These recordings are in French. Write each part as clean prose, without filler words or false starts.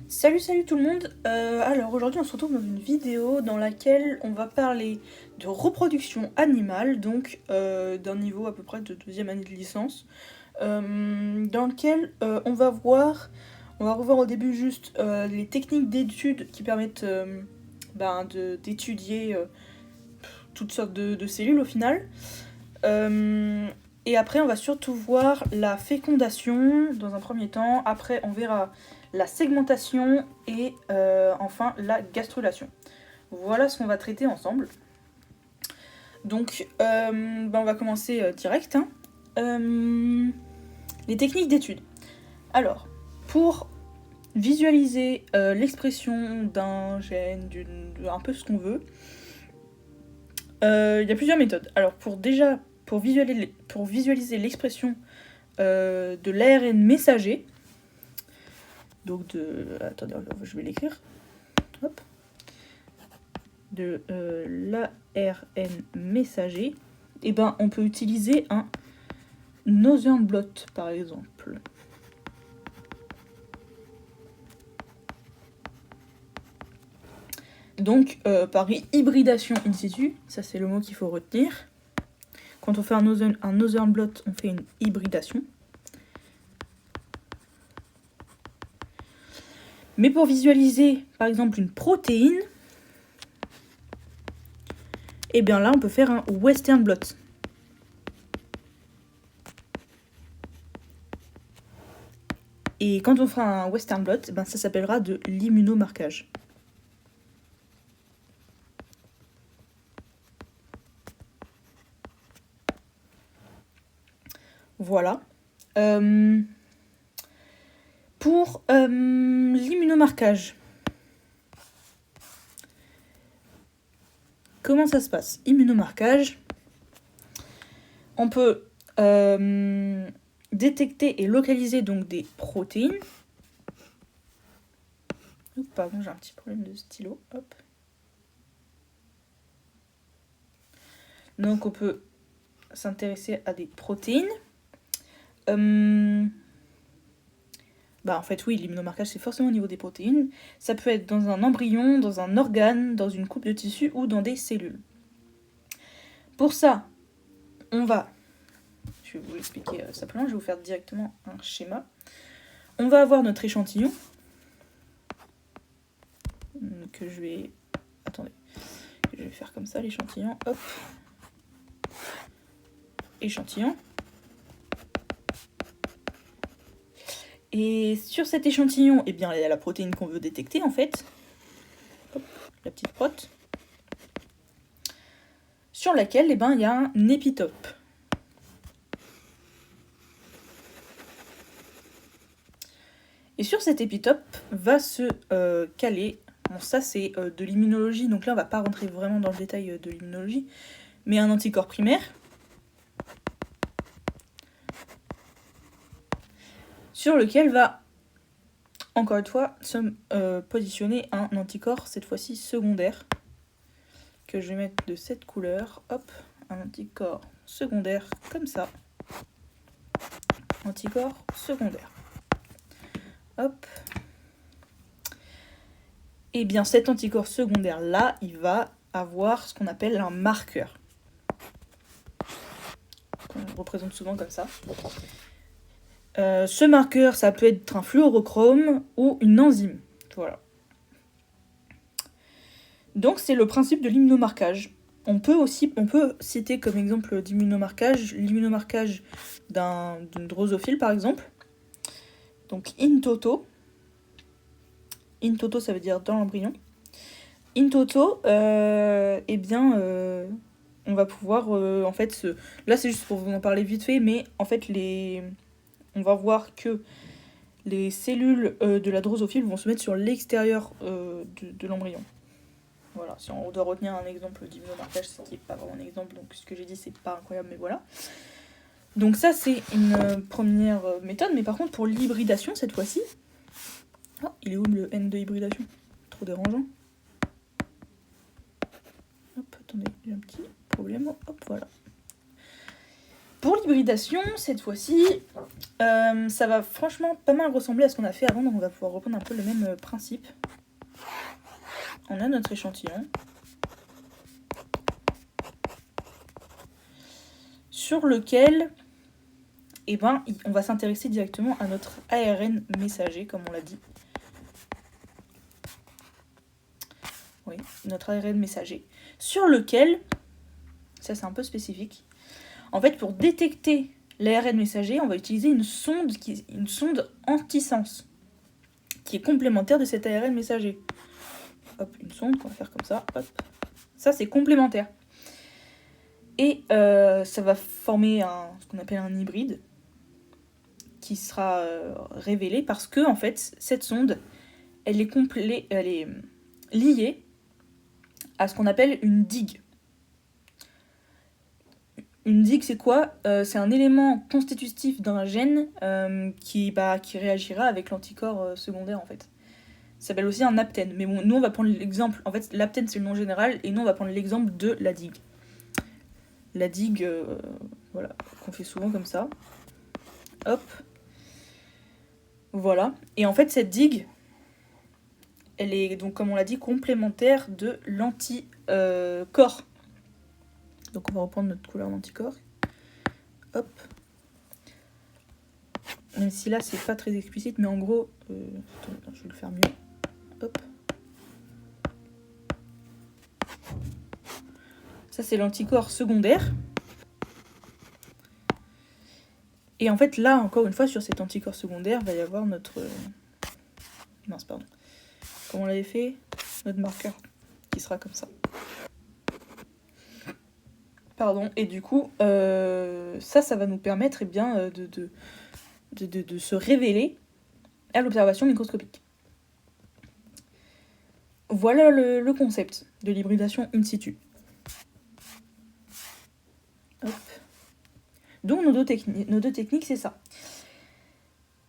Salut tout le monde. Alors aujourd'hui on se retrouve dans une vidéo dans laquelle on va parler de reproduction animale, donc d'un niveau à peu près de deuxième année de licence, dans lequel on va revoir au début juste les techniques d'études qui permettent d'étudier toutes sortes de cellules au final. Et après on va surtout voir la fécondation dans un premier temps, après on verra la segmentation et enfin la gastrulation. Voilà ce qu'on va traiter ensemble. Donc on va commencer direct. Les techniques d'étude. Alors, pour visualiser l'expression d'un gène, un peu ce qu'on veut, il y a plusieurs méthodes. Alors pour visualiser l'expression de l'ARN messager, donc attendez, je vais l'écrire. Hop. De l'ARN messager, et on peut utiliser un Northern blot par exemple. Donc par hybridation in situ, ça c'est le mot qu'il faut retenir. Quand on fait un Northern blot, on fait une hybridation. Mais pour visualiser par exemple une protéine, et bien là on peut faire un Western blot. Et quand on fera un Western blot, ça s'appellera de l'immunomarquage. Voilà. Pour l'immunomarquage, comment ça se passe? Immunomarquage, on peut détecter et localiser donc des protéines. Oups, pardon, j'ai un petit problème de stylo. Hop. Donc on peut s'intéresser à des protéines. En fait, oui, l'immunomarquage, c'est forcément au niveau des protéines. Ça peut être dans un embryon, dans un organe, dans une coupe de tissu ou dans des cellules. Pour ça, je vais vous l'expliquer simplement, je vais vous faire directement un schéma. On va avoir notre échantillon. Que je vais faire comme ça, l'échantillon. Hop. Échantillon. Et sur cet échantillon, il y a la protéine qu'on veut détecter en fait. Hop, la petite prote. Sur laquelle il y a un épitope. Et sur cet épitope va se caler, ça c'est de l'immunologie, donc là on va pas rentrer vraiment dans le détail de l'immunologie, mais un anticorps primaire. Sur lequel va, encore une fois, se positionner un anticorps, cette fois-ci secondaire, que je vais mettre de cette couleur. Hop, un anticorps secondaire, comme ça. Anticorps secondaire. Hop. Et bien cet anticorps secondaire-là, il va avoir ce qu'on appelle un marqueur. On le représente souvent comme ça. Ce marqueur, ça peut être un fluorochrome ou une enzyme. Voilà. Donc c'est le principe de l'immunomarquage. On peut citer comme exemple d'immunomarquage l'immunomarquage d'une drosophile par exemple. Donc in toto. In toto, ça veut dire dans l'embryon. In toto, on va pouvoir là c'est juste pour vous en parler vite fait, mais en fait on va voir que les cellules de la drosophile vont se mettre sur l'extérieur de l'embryon. Voilà, si on doit retenir un exemple d'immunomarquage, ce qui n'est pas vraiment un exemple, donc ce que j'ai dit c'est pas incroyable, mais voilà. Donc ça c'est une première méthode, mais par contre pour l'hybridation cette fois-ci, il est où le N de hybridation? Trop dérangeant. Hop, attendez, j'ai un petit problème, hop, voilà. Pour l'hybridation, cette fois-ci, ça va franchement pas mal ressembler à ce qu'on a fait avant, donc on va pouvoir reprendre un peu le même principe. On a notre échantillon. Sur lequel, on va s'intéresser directement à notre ARN messager, comme on l'a dit. Oui, notre ARN messager. Sur lequel, ça c'est un peu spécifique, en fait, pour détecter l'ARN messager, on va utiliser une sonde anti-sens, qui est complémentaire de cet ARN messager. Hop, une sonde qu'on va faire comme ça. Hop. Ça, c'est complémentaire. Et ça va former ce qu'on appelle un hybride, qui sera révélé parce que, en fait, cette sonde, elle est liée à ce qu'on appelle une digue. Une digue, c'est quoi ? C'est un élément constitutif d'un gène qui réagira avec l'anticorps secondaire, en fait. Ça s'appelle aussi un aptène. Mais bon, nous, on va prendre l'exemple... En fait, l'aptène, c'est le nom général, et nous, on va prendre l'exemple de la digue. La digue, voilà, qu'on fait souvent comme ça. Hop. Voilà. Et en fait, cette digue, elle est, donc, comme on l'a dit, complémentaire de l'anticorps. Donc on va reprendre notre couleur d'anticorps. Hop. Même si là c'est pas très explicite, mais en gros, attends, je vais le faire mieux. Hop. Ça c'est l'anticorps secondaire. Et en fait là, encore une fois, sur cet anticorps secondaire, va y avoir notre... Mince, pardon. Comme on l'avait fait, notre marqueur qui sera comme ça. Pardon, et du coup, ça va nous permettre de se révéler à l'observation microscopique. Voilà le concept de l'hybridation in situ. Hop. Donc nos deux techniques, c'est ça.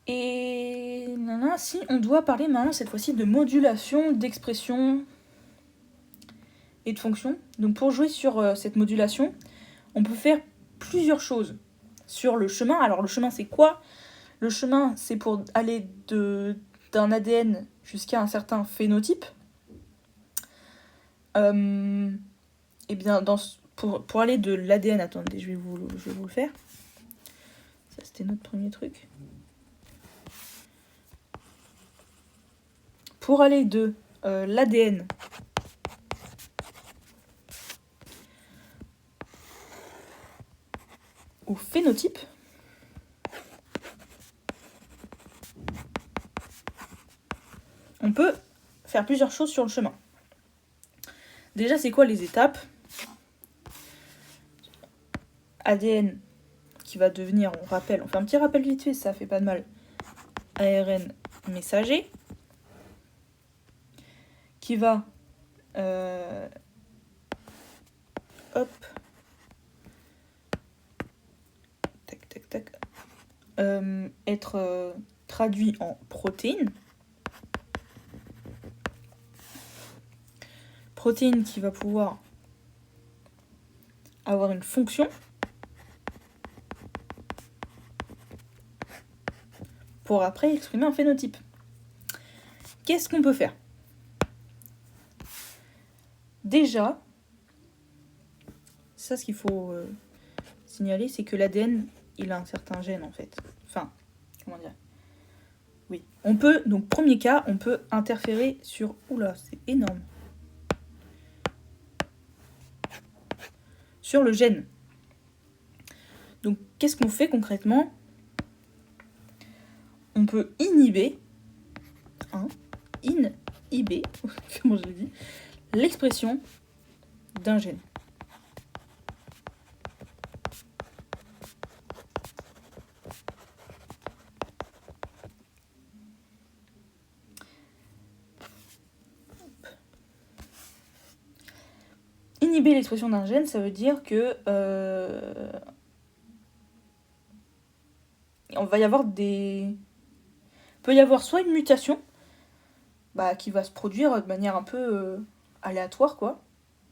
Et si on doit parler maintenant cette fois-ci de modulation, d'expression et de fonction. Donc pour jouer sur cette modulation, on peut faire plusieurs choses sur le chemin. Alors le chemin c'est quoi ? Le chemin c'est pour aller d'un ADN jusqu'à un certain phénotype. Et bien pour aller de l'ADN, attendez, je vais vous le faire. Ça c'était notre premier truc. Pour aller de l'ADN au phénotype, on peut faire plusieurs choses sur le chemin. Déjà, c'est quoi les étapes ? ADN qui va devenir, on fait un petit rappel vite fait, ça fait pas de mal. ARN messager qui va être traduit en protéine. Protéine qui va pouvoir avoir une fonction pour après exprimer un phénotype. Qu'est-ce qu'on peut faire ? Déjà, ça ce qu'il faut signaler, c'est que l'ADN, il a un certain gène en fait. Enfin, comment dire ? Oui. On peut, donc premier cas, on peut interférer sur... Oula, c'est énorme. Sur le gène. Donc, qu'est-ce qu'on fait concrètement ? On peut inhiber, comment je le dis, l'expression d'un gène. Inhiber l'expression d'un gène, ça veut dire que on va y avoir peut y avoir soit une mutation qui va se produire de manière un peu aléatoire, quoi.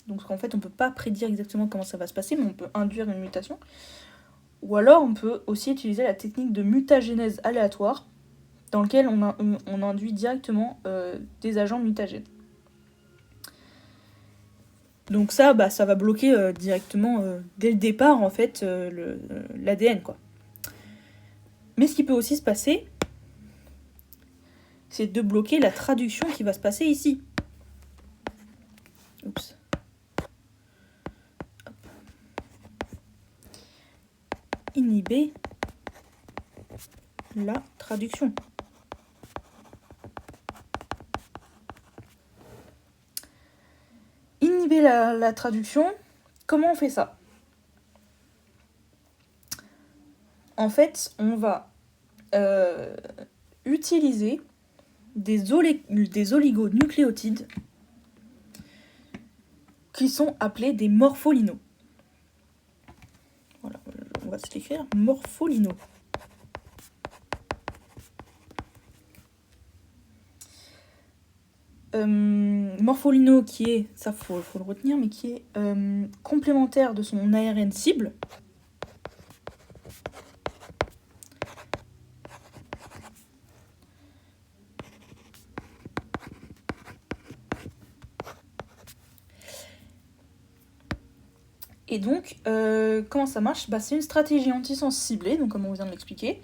Donc en fait, on peut pas prédire exactement comment ça va se passer, mais on peut induire une mutation. Ou alors on peut aussi utiliser la technique de mutagénèse aléatoire, dans lequel on induit directement des agents mutagènes. Donc ça va bloquer directement dès le départ en fait l'ADN quoi. Mais ce qui peut aussi se passer, c'est de bloquer la traduction qui va se passer ici. Oups. Hop. Inhiber la traduction. Inhiber la traduction, comment on fait ça ? En fait, on va utiliser des oligonucléotides qui sont appelés des morpholinos. Voilà, on va se l'écrire, morpholinos. Morpholino qui est, ça faut le retenir, mais qui est complémentaire de son ARN cible. Et donc, comment ça marche ? C'est une stratégie antisens ciblée, donc comme on vient de l'expliquer,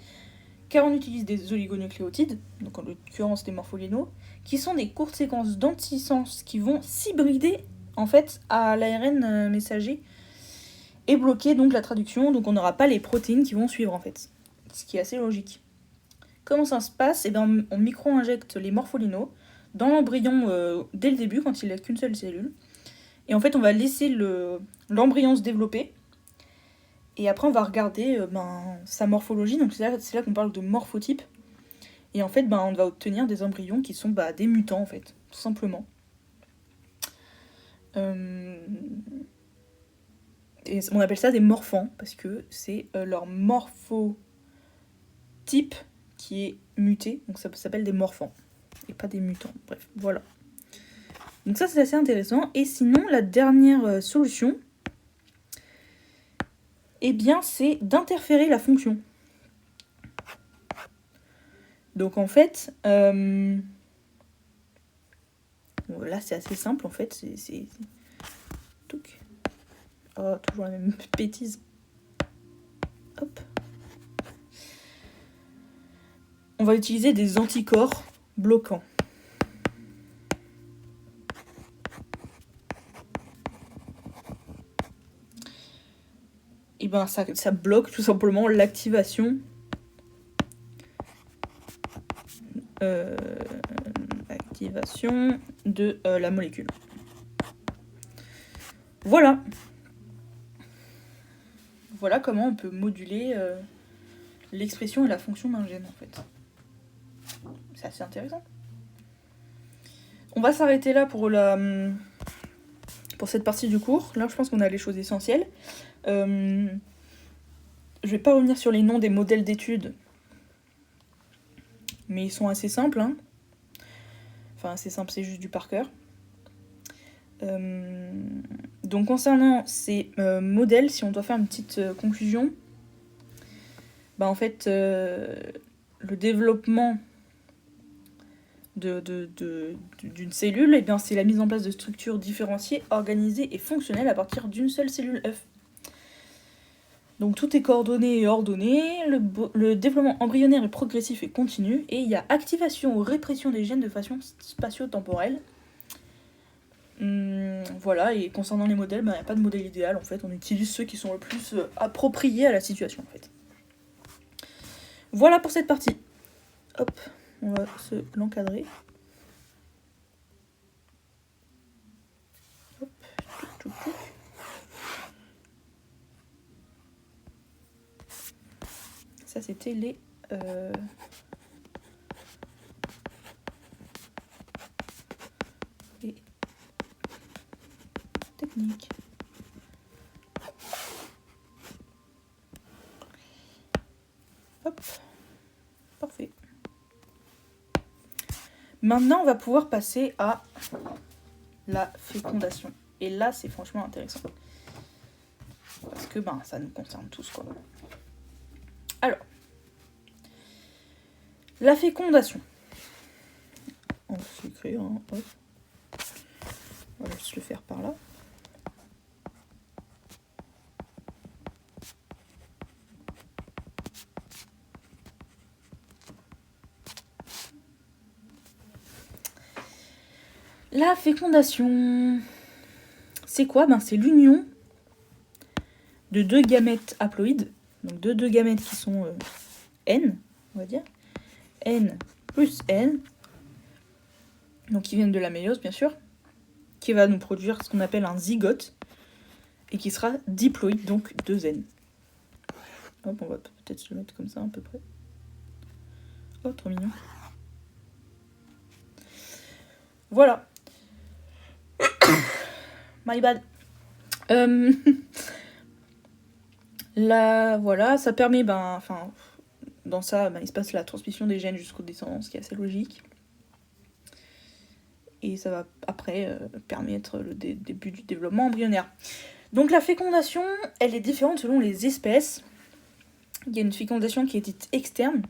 car on utilise des oligonucléotides, donc en l'occurrence des morpholinos, qui sont des courtes séquences d'antisens qui vont s'hybrider en fait à l'ARN messager et bloquer donc la traduction, donc on n'aura pas les protéines qui vont suivre en fait, ce qui est assez logique. Comment ça se passe ? On micro-injecte les morpholinos dans l'embryon dès le début, quand il n'a qu'une seule cellule, et en fait on va laisser l'embryon se développer, et après on va regarder sa morphologie, donc c'est là qu'on parle de morphotype. Et en fait, on va obtenir des embryons qui sont des mutants, en fait, tout simplement. Et on appelle ça des morphants, parce que c'est leur morphotype qui est muté, donc ça s'appelle des morphants, et pas des mutants. Bref, voilà. Donc ça, c'est assez intéressant. Et sinon, la dernière solution, c'est d'interférer la fonction. Donc en fait, là c'est assez simple en fait, c'est... Oh, toujours la même bêtise. Hop. On va utiliser des anticorps bloquants. Et ça bloque tout simplement l'activation de la molécule. Voilà comment on peut moduler l'expression et la fonction d'un gène en fait. C'est assez intéressant. On va s'arrêter là pour cette partie du cours. Là je pense qu'on a les choses essentielles. Je vais pas revenir sur les noms des modèles d'études, mais ils sont assez simples, hein. Enfin, assez simple, c'est juste du par cœur. Donc, concernant ces modèles, si on doit faire une petite conclusion, en fait, le développement d'une cellule, c'est la mise en place de structures différenciées, organisées et fonctionnelles à partir d'une seule cellule œuf. Donc tout est coordonné et ordonné, le développement embryonnaire est progressif et continu, et il y a activation ou répression des gènes de façon spatio-temporelle. Voilà, et concernant les modèles, il n'y a pas de modèle idéal en fait, on utilise ceux qui sont le plus appropriés à la situation en fait. Voilà pour cette partie. Hop, on va l'encadrer. Hop, touc. Ça, c'était les techniques. Hop, parfait. Maintenant, on va pouvoir passer à la fécondation. Et là, c'est franchement intéressant. Parce que ça nous concerne tous, quoi. La fécondation. On va s'écrire, hein. Hop. On va juste le faire par là. La fécondation, c'est quoi? C'est l'union de deux gamètes haploïdes, donc de deux gamètes qui sont N, on va dire, N plus N, donc qui viennent de la méiose bien sûr, qui va nous produire ce qu'on appelle un zygote, et qui sera diploïde, donc 2N. Hop, on va peut-être se le mettre comme ça à peu près. Oh, trop mignon. Voilà. My bad. Là, voilà, ça permet, dans ça, il se passe la transmission des gènes jusqu'aux descendants, ce qui est assez logique. Et ça va après permettre le début du développement embryonnaire. Donc la fécondation, elle est différente selon les espèces. Il y a une fécondation qui est dite externe.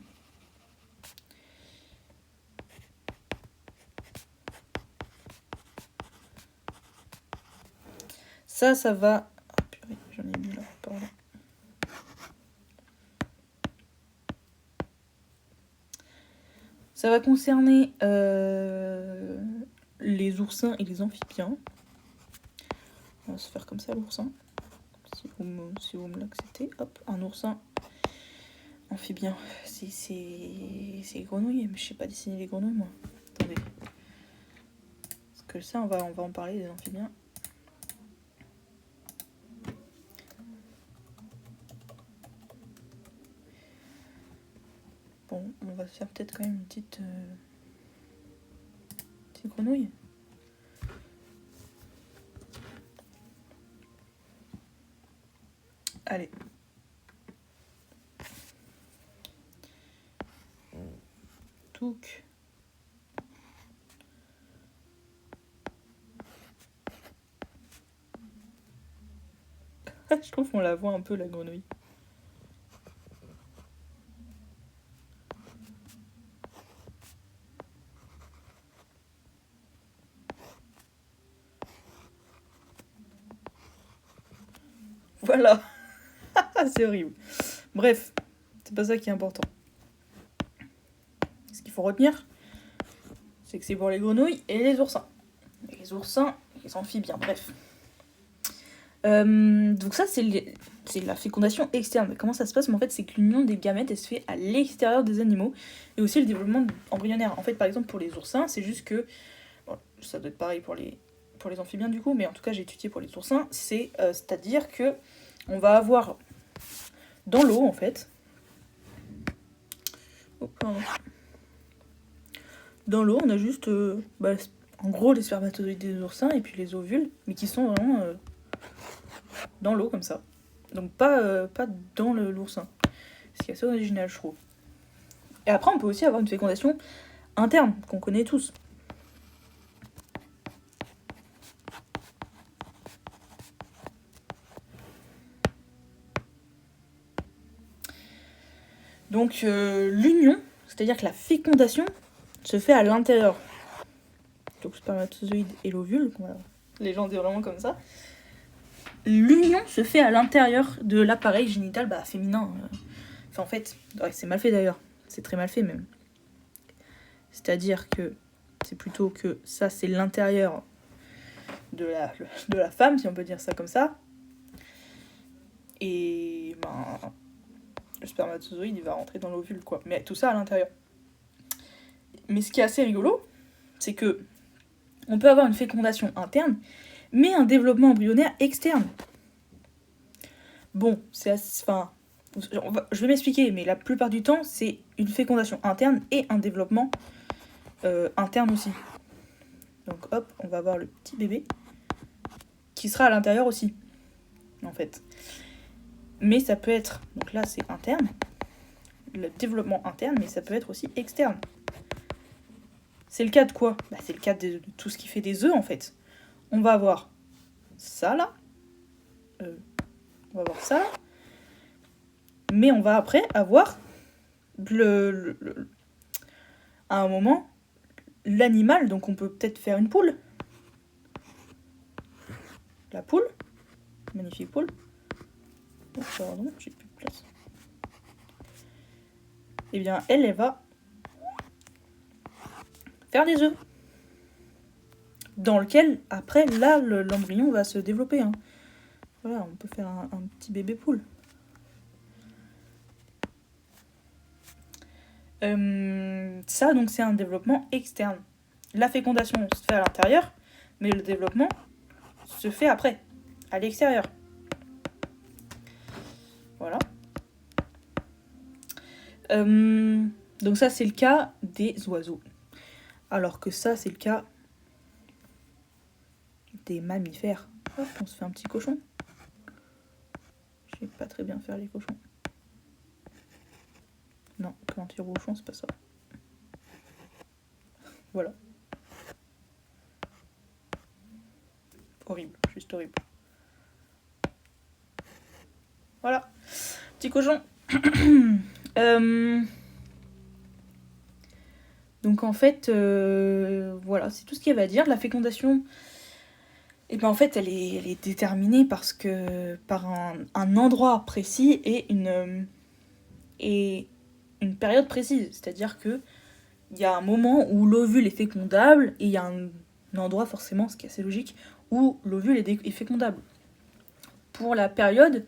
Ça va... Ah purée, j'en ai mis là, pardon. Ça va concerner les oursins et les amphibiens. On va se faire comme ça, l'oursin. Si vous me l'acceptez. Hop, un oursin amphibien. C'est les grenouilles, mais je sais pas dessiner les grenouilles, moi. Attendez. Parce que ça, on va en parler des amphibiens. Bon, on va se faire peut-être quand même une petite grenouille. Allez. Touc. Je trouve qu'on la voit un peu, la grenouille. Voilà. C'est horrible. Bref, c'est pas ça qui est important. Ce qu'il faut retenir, c'est que c'est pour les grenouilles et les oursins. Et les oursins, les amphibiens, bref. Donc ça, c'est la fécondation externe. Mais comment ça se passe? En fait, c'est que l'union des gamètes, elle se fait à l'extérieur des animaux. Et aussi le développement embryonnaire. En fait, par exemple, pour les oursins, c'est juste que... Bon, ça doit être pareil pour les amphibiens, du coup, mais en tout cas, j'ai étudié pour les oursins. C'est-à-dire que on va avoir dans l'eau, en fait... Oh, pardon. Dans l'eau, on a juste, en gros, les spermatozoïdes des oursins et puis les ovules, mais qui sont vraiment dans l'eau, comme ça. Donc pas dans l'oursin. Ce qui est assez original, je trouve. Et après, on peut aussi avoir une fécondation interne, qu'on connaît tous. Donc l'union, c'est-à-dire que la fécondation se fait à l'intérieur. Donc spermatozoïde et l'ovule, les gens disent vraiment comme ça. L'union se fait à l'intérieur de l'appareil génital féminin. Enfin, en fait, ouais, c'est mal fait d'ailleurs. C'est très mal fait même. C'est-à-dire que c'est plutôt que ça, c'est l'intérieur de la femme, si on peut dire ça comme ça. Et le spermatozoïde, il va rentrer dans l'ovule, quoi. Mais tout ça à l'intérieur. Mais ce qui est assez rigolo, c'est que on peut avoir une fécondation interne, mais un développement embryonnaire externe. Bon, c'est assez... Enfin, je vais m'expliquer, mais la plupart du temps, c'est une fécondation interne et un développement interne aussi. Donc hop, on va avoir le petit bébé qui sera à l'intérieur aussi, en fait. Mais ça peut être... Donc là, c'est interne, le développement interne, mais ça peut être aussi externe. C'est le cas de quoi? C'est le cas de tout ce qui fait des œufs, en fait. On va avoir ça, là. On va avoir ça, là. Mais on va après avoir à un moment, l'animal, donc on peut peut-être faire une poule. La poule, magnifique poule. Oh, pardon, j'ai plus de place. Eh bien, elle va faire des œufs. Dans lequel, après, là, l'embryon va se développer. Hein. Voilà, on peut faire un petit bébé poule. Ça, donc, c'est un développement externe. La fécondation se fait à l'intérieur, mais le développement se fait après, à l'extérieur. Voilà. Donc ça, c'est le cas des oiseaux. Alors que ça, c'est le cas des mammifères. Hop, on se fait un petit cochon. Je sais pas très bien faire les cochons. Non, comment tire cochon, c'est pas ça. Voilà. Horrible, juste horrible. Voilà, petit cochon. Donc en fait, voilà, c'est tout ce qu'il y avait à dire. La fécondation, et ben en fait, elle est déterminée par un endroit précis et une période précise. C'est-à-dire que il y a un moment où l'ovule est fécondable et il y a un endroit forcément, ce qui est assez logique, où l'ovule est fécondable. Pour la période,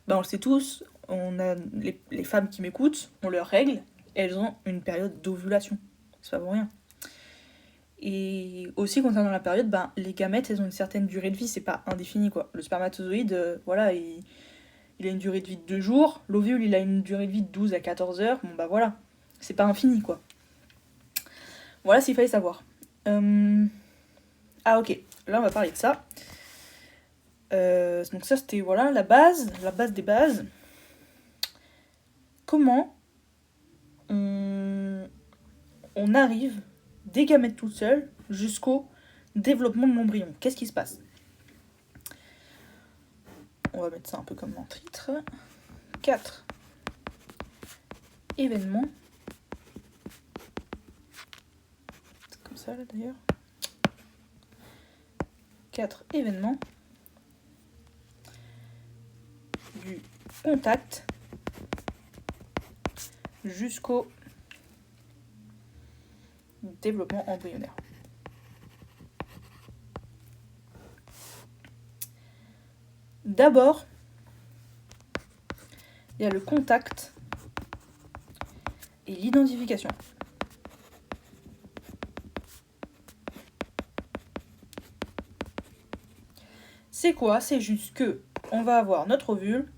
ben on le sait tous, on a les femmes qui m'écoutent ont leurs règles, et elles ont une période d'ovulation. C'est pas pour rien. Et aussi concernant la période, ben, les gamètes, elles ont une certaine durée de vie, c'est pas indéfini quoi. Le spermatozoïde, voilà, il a une durée de vie de 2 jours, l'ovule il a une durée de vie de 12 à 14 heures, bon bah voilà, c'est pas infini quoi. Voilà s'il fallait savoir. Ah ok, là on va parler de ça. Donc ça c'était voilà la base des bases. Comment on arrive des gamètes toutes seules jusqu'au développement de l'embryon. Qu'est-ce qui se passe? On va mettre ça un peu comme en titre. 4 événements. C'est comme ça là d'ailleurs. 4 événements du contact jusqu'au développement embryonnaire. D'abord, il y a le contact et l'identification. C'est quoi? C'est juste que on va avoir notre ovule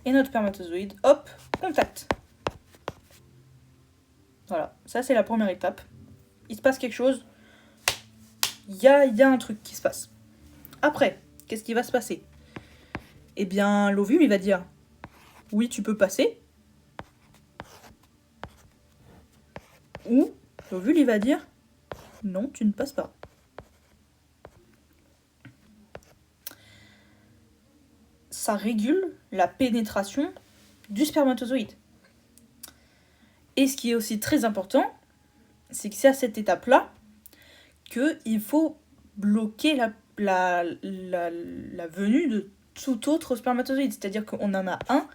et notre spermatozoïde, hop, contact. Voilà, ça c'est la première étape. Il se passe quelque chose, il y a un truc qui se passe. Après, qu'est-ce qui va se passer? Eh bien, l'ovule, il va dire « Oui, tu peux passer ». Ou l'ovule, il va dire « Non, tu ne passes pas ». Ça régule la pénétration du spermatozoïde. Et ce qui est aussi très important, c'est que c'est à cette étape-là qu'il faut bloquer la venue de tout autre spermatozoïde. C'est-à-dire qu'on en a un,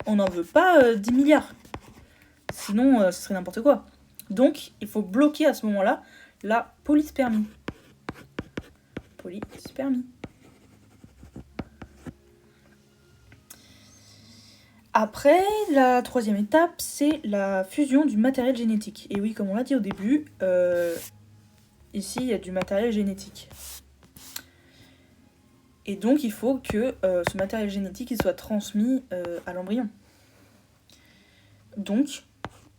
on n'en veut pas 10 milliards. Sinon, ce serait n'importe quoi. Donc, il faut bloquer à ce moment-là la polyspermie. Polyspermie. Après, la troisième étape, c'est la fusion du matériel génétique. Et oui, comme on l'a dit au début, ici, il y a du matériel génétique. Et donc, il faut que ce matériel génétique il soit transmis à l'embryon. Donc,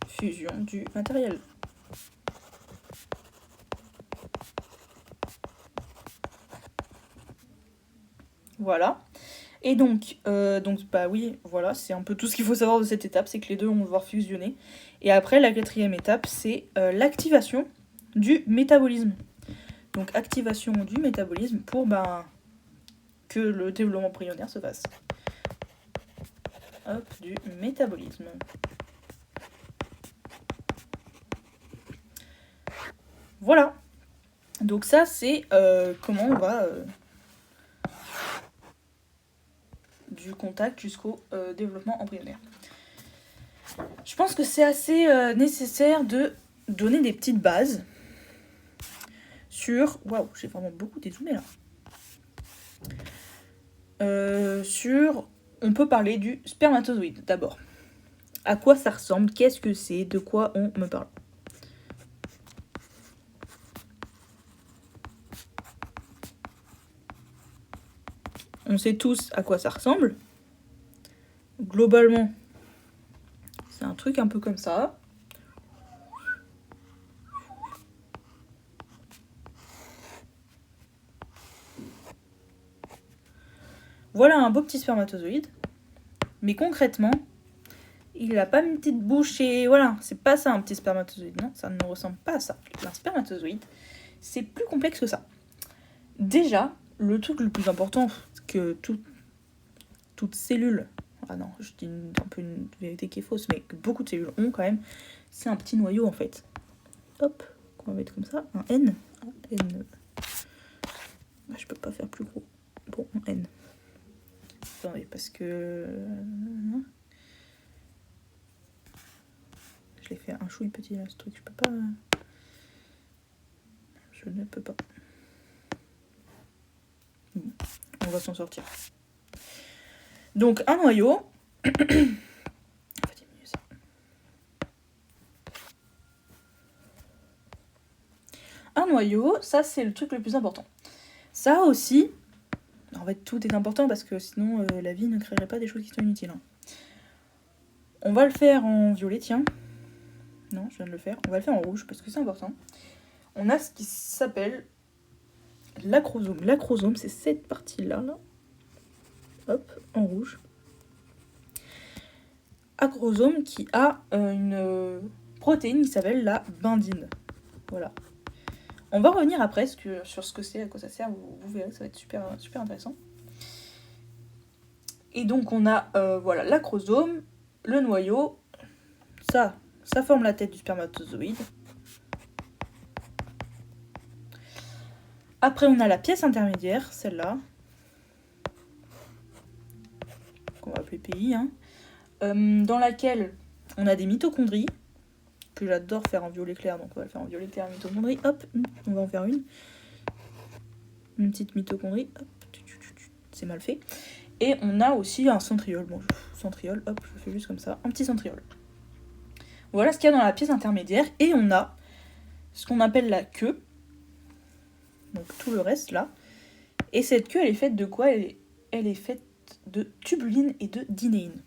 fusion du matériel. Voilà. Et donc bah oui, voilà, c'est un peu tout ce qu'il faut savoir de cette étape, c'est que les deux vont devoir fusionner. Et après, la quatrième étape, c'est l'activation du métabolisme. Donc, activation du métabolisme pour que le développement embryonnaire se fasse. Hop, du métabolisme. Voilà. Donc ça, c'est comment on va du contact jusqu'au développement embryonnaire. Je pense que c'est assez nécessaire de donner des petites bases sur... Waouh, j'ai vraiment beaucoup dézoomé là. Sur... On peut parler du spermatozoïde d'abord. À quoi ça ressemble? Qu'est-ce que c'est? De quoi on me parle? On sait tous à quoi ça ressemble. Globalement, c'est un truc un peu comme ça. Voilà un beau petit spermatozoïde. Mais concrètement, il n'a pas une petite bouche et voilà, c'est pas ça un petit spermatozoïde. Non, ça ne ressemble pas à ça. Un spermatozoïde, c'est plus complexe que ça. Déjà, le truc le plus important que toute cellule, ah non, je dis un peu une vérité qui est fausse, mais que beaucoup de cellules ont quand même, c'est un petit noyau en fait. Hop, qu'on va mettre comme ça, un N. Un N. Je peux pas faire plus gros. Bon, un N. Attendez, parce que... Je l'ai fait un chouille petit là, ce truc, je peux pas... Je ne peux pas. Bon, on va s'en sortir. Donc un noyau... On va diminuer ça. Un noyau, ça c'est le truc le plus important. Ça aussi... En fait, tout est important parce que sinon la vie ne créerait pas des choses qui sont inutiles. Hein. On va le faire en violet, tiens. Non, je viens de le faire. On va le faire en rouge parce que c'est important. On a ce qui s'appelle l'acrosome. L'acrosome, c'est cette partie-là. Là. Hop, en rouge. Acrosome qui a une protéine qui s'appelle la bindine. Voilà. On va revenir après sur ce que c'est, à quoi ça sert. Vous verrez, ça va être super, super intéressant. Et donc, on a voilà, l'acrosome, le noyau. Ça forme la tête du spermatozoïde. Après, on a la pièce intermédiaire, celle-là. Qu'on va appeler PI. Hein, dans laquelle on a des mitochondries. Que j'adore faire en violet clair. Donc, on va le faire en violet clair, mitochondries. Hop, on va en faire une. Une petite mitochondrie. Hop, c'est mal fait. Et on a aussi un centriole. Bon, centriole, hop, je fais juste comme ça. Un petit centriole. Voilà ce qu'il y a dans la pièce intermédiaire. Et on a ce qu'on appelle la queue. Donc tout le reste là. Et cette queue, elle est faite de quoi? Elle est faite de tubuline et de dinéine.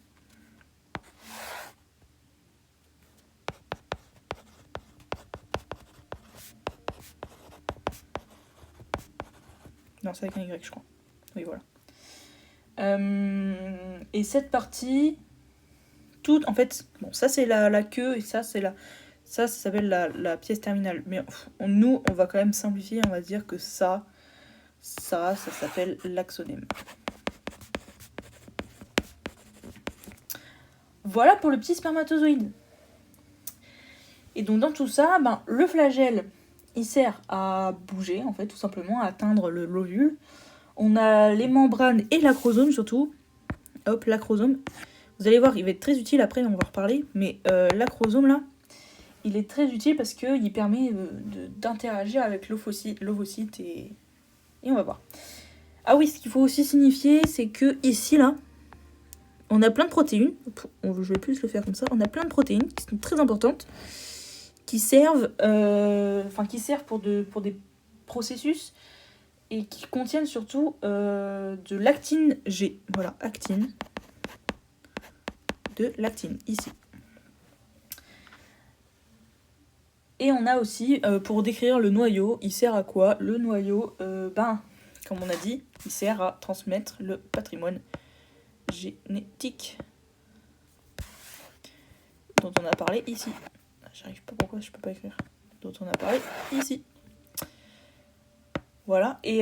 Non, c'est avec un Y, je crois. Oui, voilà. Et cette partie... En fait, bon, ça c'est la queue et ça c'est ça s'appelle la pièce terminale. Mais nous, on va quand même simplifier, on va dire que ça s'appelle l'axonème. Voilà pour le petit spermatozoïde. Et donc dans tout ça, le flagelle, il sert à bouger, en fait, tout simplement, à atteindre l'ovule. On a les membranes et l'acrosome surtout. Hop, l'acrosome. Vous allez voir, il va être très utile, après on va reparler, mais l'acrosome là, il est très utile parce qu'il permet d'interagir avec l'ovocyte et on va voir. Ah oui, ce qu'il faut aussi signifier, c'est que ici là, on a plein de protéines, je vais plus le faire comme ça, on a plein de protéines qui sont très importantes, qui servent pour des processus et qui contiennent surtout de l'actine G. Voilà, actine. De l'actine, ici. Et on a aussi, pour décrire le noyau, il sert à quoi? Le noyau, comme on a dit, il sert à transmettre le patrimoine génétique dont on a parlé ici. J'arrive pas, pourquoi je peux pas écrire? Dont on a parlé ici. Voilà, et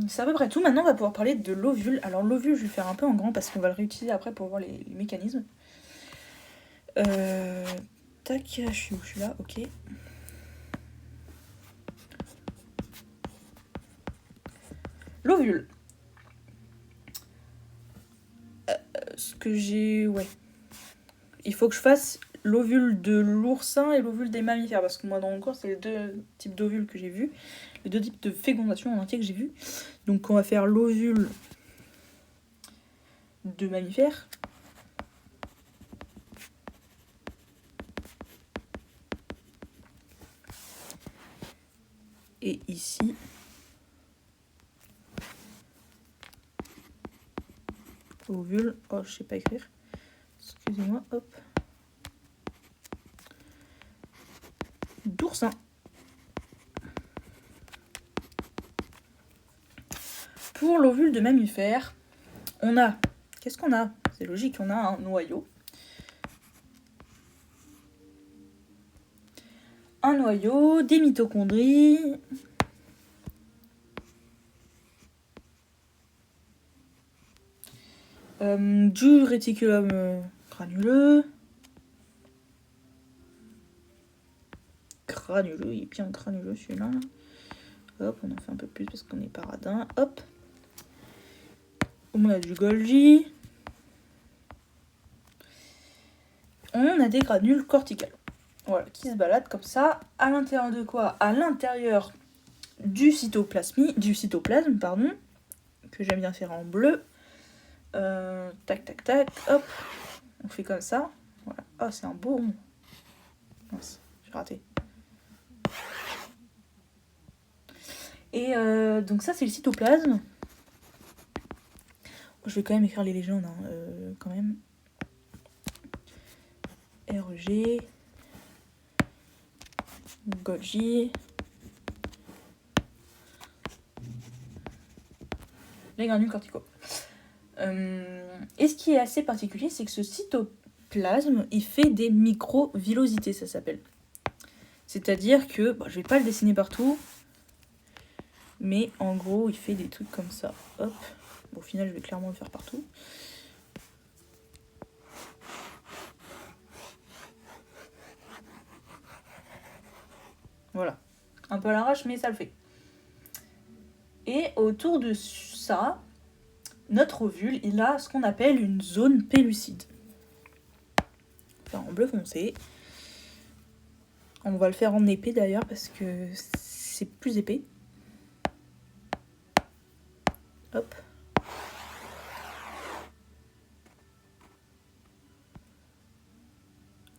c'est à peu près tout. Maintenant, on va pouvoir parler de l'ovule. Alors, l'ovule, je vais le faire un peu en grand parce qu'on va le réutiliser après pour voir les mécanismes. Tac, je suis là, ok. l'ovule. Ce que j'ai... Ouais. Il faut que je fasse l'ovule de l'oursin et l'ovule des mammifères. Parce que moi, dans mon cours, c'est les deux types d'ovules que j'ai vus. Les deux types de fécondation en entier que j'ai vus. Donc, on va faire l'ovule de mammifères. Et ici, ovule, oh je sais pas écrire, excusez-moi, hop, d'oursin. Pour l'ovule de mammifère, on a, qu'est-ce qu'on a? C'est logique, on a un noyau. Un noyau, des mitochondries, du réticulum granuleux. Granuleux, il est bien granuleux celui-là. Hop, on en fait un peu plus parce qu'on est paradin. Hop. On a du Golgi. On a des granules corticales. Voilà, qui se baladent comme ça. À l'intérieur de quoi? À l'intérieur du cytoplasme, pardon, que j'aime bien faire en bleu. Tac, tac, tac, hop. On fait comme ça. Voilà. Oh, c'est un beau rond. Mince, j'ai raté. Et donc ça, c'est le cytoplasme. Je vais quand même écrire les légendes, hein, quand même. RG, Golgi, les granules corticaux. Et ce qui est assez particulier, c'est que ce cytoplasme, il fait des microvillosités, ça s'appelle. C'est-à-dire que, bon, je vais pas le dessiner partout, mais en gros, il fait des trucs comme ça. Hop. Bon, au final, je vais clairement le faire partout. Voilà. Un peu à l'arrache, mais ça le fait. Et autour de ça, notre ovule, il a ce qu'on appelle une zone pellucide. Enfin, en bleu foncé. On va le faire en épais d'ailleurs parce que c'est plus épais. Hop.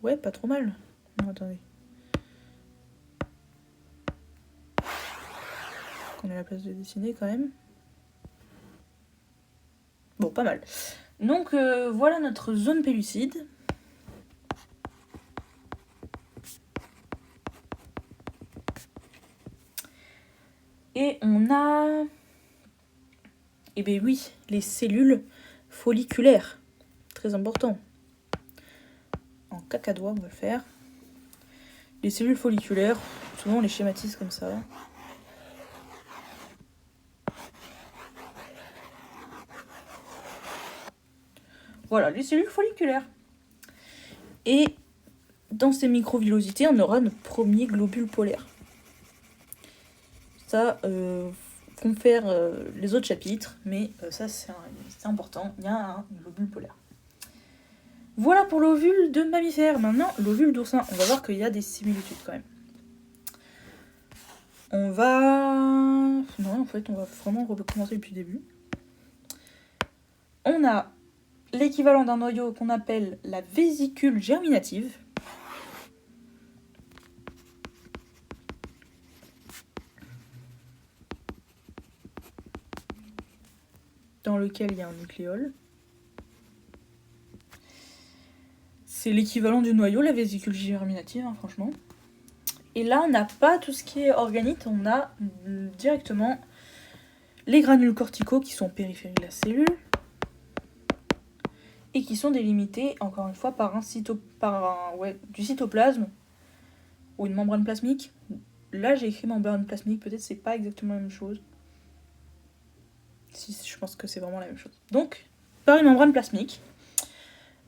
Ouais, pas trop mal. Non, attendez. On a la place de dessiner quand même. Bon, pas mal. Donc voilà notre zone pellucide. Et on a... Eh bien oui, les cellules folliculaires. Très important. En cacadois, on va le faire. Les cellules folliculaires, souvent on les schématise comme ça. Voilà, les cellules folliculaires. Et dans ces microvillosités, on aura notre premier globule polaire. Ça confère les autres chapitres, mais ça c'est important, il y a un globule polaire. Voilà pour l'ovule de mammifère. Maintenant, l'ovule d'oursin, on va voir qu'il y a des similitudes quand même. On va... Non, en fait, on va vraiment recommencer depuis le début. On a l'équivalent d'un noyau qu'on appelle la vésicule germinative. Dans lequel il y a un nucléole. C'est l'équivalent du noyau, la vésicule germinative, hein, franchement. Et là, on n'a pas tout ce qui est organique, on a directement les granules corticaux qui sont périphériques de la cellule et qui sont délimités, encore une fois, par du cytoplasme ou une membrane plasmique. Là, j'ai écrit membrane plasmique, peut-être c'est pas exactement la même chose. Si, je pense que c'est vraiment la même chose. Donc, par une membrane plasmique,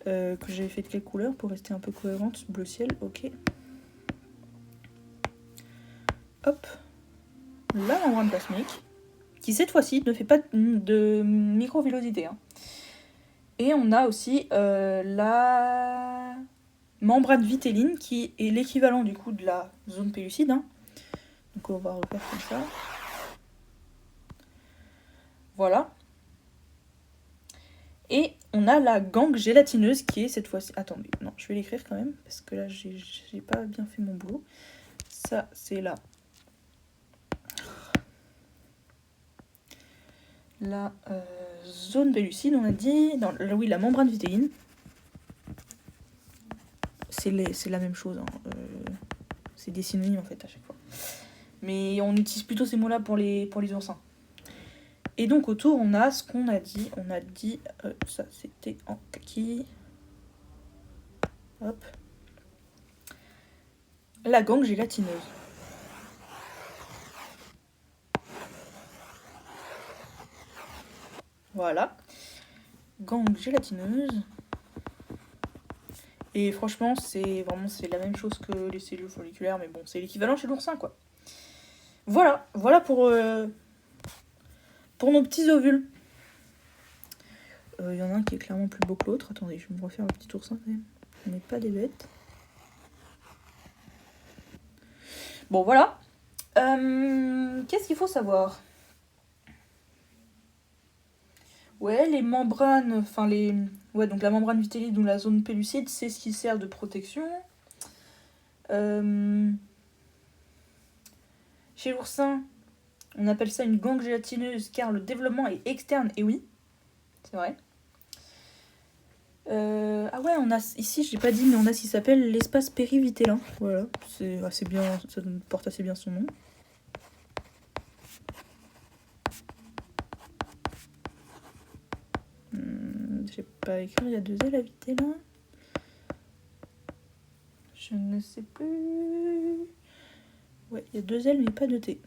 que j'avais fait de quelle couleur pour rester un peu cohérente? Bleu ciel, ok. Hop. La membrane plasmique. qui cette fois-ci ne fait pas de microvillosité. Hein. Et on a aussi la membrane vitelline qui est l'équivalent du coup de la zone pellucide. Hein. Donc on va refaire comme ça. Voilà. Et on a la gangue gélatineuse qui est cette fois-ci... Attendez, non, je vais l'écrire quand même, parce que là, j'ai pas bien fait mon boulot. Ça, c'est la zone pellucide, on a dit. Oui, la membrane vitelline. C'est la même chose. Hein. C'est des synonymes, en fait, à chaque fois. Mais on utilise plutôt ces mots-là pour les oursins. Et donc autour, on a ce qu'on a dit. On a dit, ça c'était en kaki. Hop. La gangue gélatineuse. Voilà. Gangue gélatineuse. Et franchement, c'est la même chose que les cellules folliculaires, mais bon, c'est l'équivalent chez l'oursin, quoi. Voilà pour nos petits ovules. Il y en a un qui est clairement plus beau que l'autre. Attendez, je vais me refaire le petit oursin quand même. On n'est pas des bêtes. Bon, voilà. Qu'est-ce qu'il faut savoir ? Ouais, les membranes, ouais, donc la membrane vitelline ou la zone pellucide, c'est ce qui sert de protection. Chez l'oursin, on appelle ça une gangue gélatineuse car le développement est externe, et oui, c'est vrai. Ah ouais, on a ici, j'ai pas dit, mais on a ce qui s'appelle l'espace périvitellin. Voilà, c'est assez bien, ça porte assez bien son nom. J'ai pas écrit, il y a 2 L à vitellin. Je ne sais plus. Ouais, il y a 2 L mais pas de T.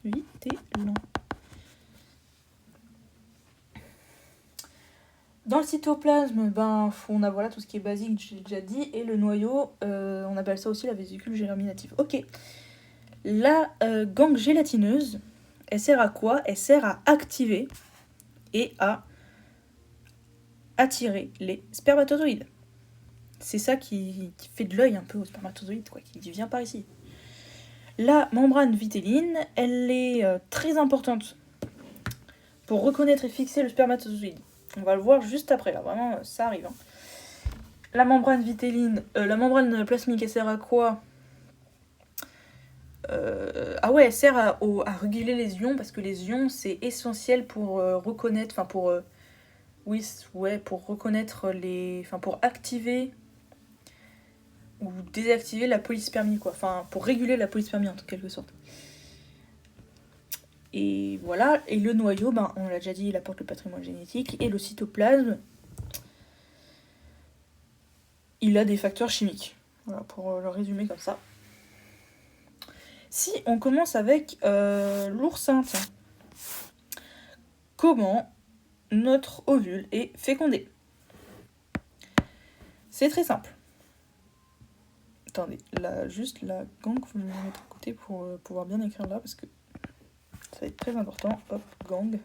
Vitellin. Dans le cytoplasme, on a voilà, tout ce qui est basique, j'ai déjà dit, et le noyau, on appelle ça aussi la vésicule germinative. Ok. La gangue gélatineuse, elle sert à quoi ? Elle sert à activer et à attirer les spermatozoïdes. C'est ça qui fait de l'œil un peu aux spermatozoïdes, quoi, qui dit viens par ici. La membrane vitelline, elle est très importante pour reconnaître et fixer le spermatozoïde. On va le voir juste après, là, vraiment, ça arrive. Hein. La membrane vitelline, la membrane plasmique, elle sert à quoi ? Elle sert à réguler les ions, parce que les ions, c'est essentiel pour reconnaître, pour reconnaître pour activer ou désactiver la polyspermie, quoi. Pour réguler la polyspermie, en quelque sorte. Et voilà, et le noyau, on l'a déjà dit, il apporte le patrimoine génétique, et le cytoplasme, il a des facteurs chimiques. Voilà, pour le résumer comme ça. Si on commence avec l'oursin, tiens. Comment notre ovule est fécondé ? C'est très simple. Attendez, juste la gangue, faut que je vais la mettre à côté pour pouvoir bien écrire là, parce que ça va être très important. Hop, gangue.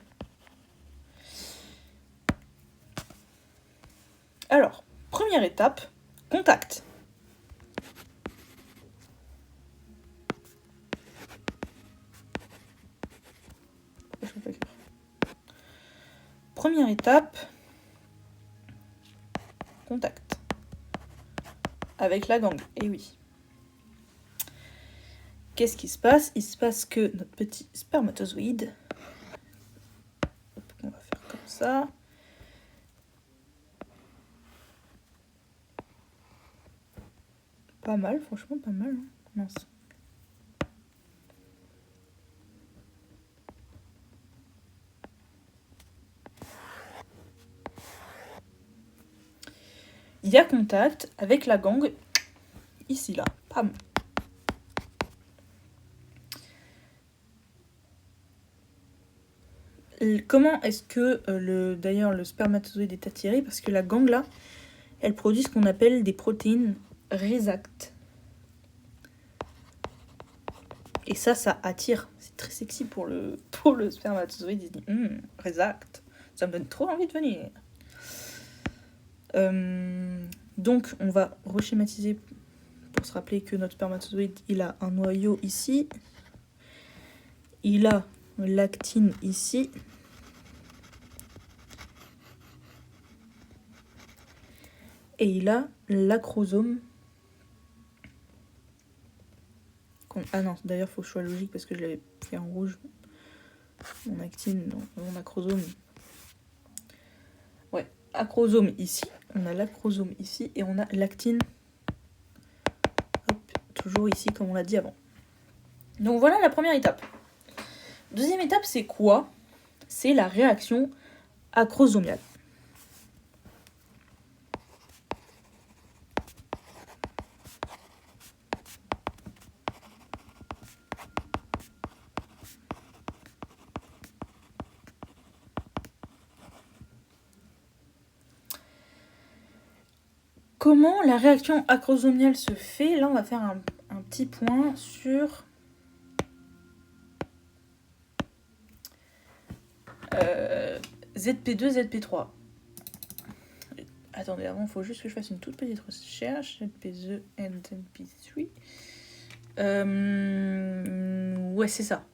Alors, première étape, contact. Première étape, contact. Avec la gangue, et oui. Qu'est-ce qui se passe ? Il se passe que notre petit spermatozoïde, on va faire comme ça. Pas mal, franchement, pas mal. Hein. Mince. Il y a contact avec la gangue, ici, là. Pam. Comment est-ce que d'ailleurs le spermatozoïde est attiré ? Parce que la gangue là, elle produit ce qu'on appelle des protéines Resact. Et ça attire. C'est très sexy pour le pour le spermatozoïde. Il se dit exact, ça me donne trop envie de venir. Donc on va reschématiser pour se rappeler que notre spermatozoïde, il a un noyau ici, il a l'actine ici, et il a l'acrosome. Ah non, d'ailleurs, il faut que je sois logique parce que je l'avais fait en rouge. Mon actine, non, mon acrosome. Ouais, acrosome ici. On a l'acrosome ici et on a l'actine. Hop, toujours ici comme on l'a dit avant. Donc voilà la première étape. Deuxième étape, c'est quoi? C'est la réaction acrosomiale. Comment la réaction acrosomiale se fait? Là, on va faire un petit point sur ZP2, ZP3. Attendez, avant, il faut juste que je fasse une toute petite recherche. ZP2 et ZP3. Ouais, c'est ça.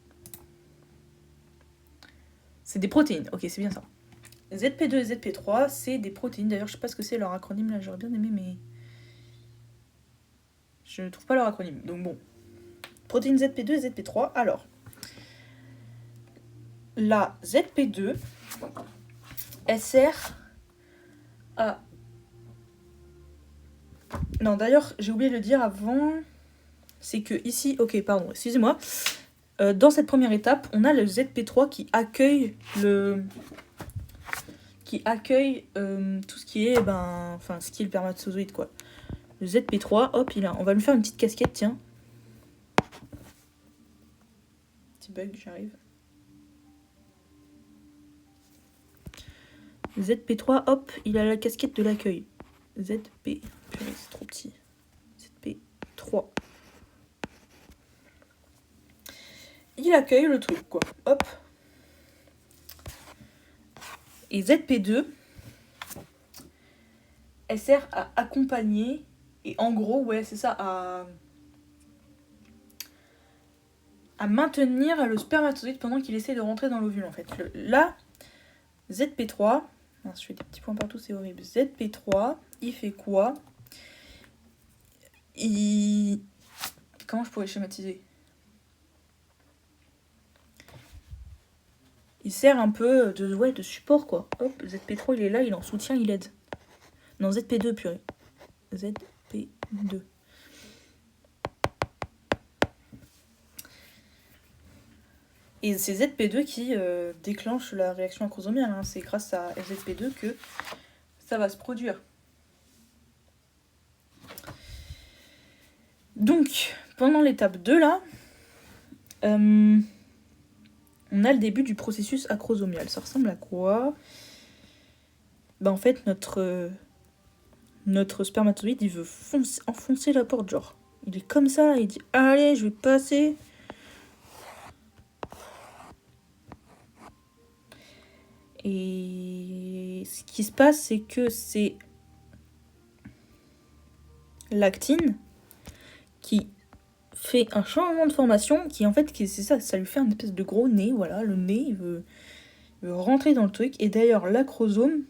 C'est des protéines. Ok, c'est bien ça. ZP2 et ZP3, c'est des protéines. D'ailleurs, je sais pas ce que c'est leur acronyme. Là, j'aurais bien aimé, mais je ne trouve pas leur acronyme. Donc bon. Protéines ZP2 et ZP3. Alors, la ZP2, elle sert à... Non, d'ailleurs, j'ai oublié de le dire avant. C'est que ici... Ok, pardon, excusez-moi. Dans cette première étape, on a le ZP3 qui accueille le... tout ce qui est... Enfin, ce qui est le spermatozoïde, quoi. Le ZP3, hop, on va lui faire une petite casquette, tiens. Petit bug, j'arrive. Le ZP3, hop, il a la casquette de l'accueil. ZP, purée, c'est trop petit. ZP3. Il accueille le truc, quoi. Hop. Et ZP2, elle sert à accompagner, et en gros, ouais, c'est ça, à maintenir le spermatozoïde pendant qu'il essaie de rentrer dans l'ovule, en fait. Là, ZP3, je fais des petits points partout, c'est horrible. ZP3, il fait quoi? Comment je pourrais schématiser? Il sert un peu de support, quoi. Hop, ZP3, il est là, il est en soutien, il aide. Non, ZP2, purée. ZP2. Et c'est ZP2 qui déclenche la réaction acrosomiale. Hein. C'est grâce à ZP2 que ça va se produire. Donc, pendant l'étape 2, là, on a le début du processus acrosomial. Ça ressemble à quoi? En fait, notre spermatozoïde, il veut enfoncer la porte, genre. Il est comme ça, il dit « Allez, je vais passer !» Et ce qui se passe, c'est que c'est l'actine qui fait un changement de formation qui, en fait, c'est ça lui fait un espèce de gros nez, voilà. Le nez, il veut rentrer dans le truc. Et d'ailleurs, l'acrosome,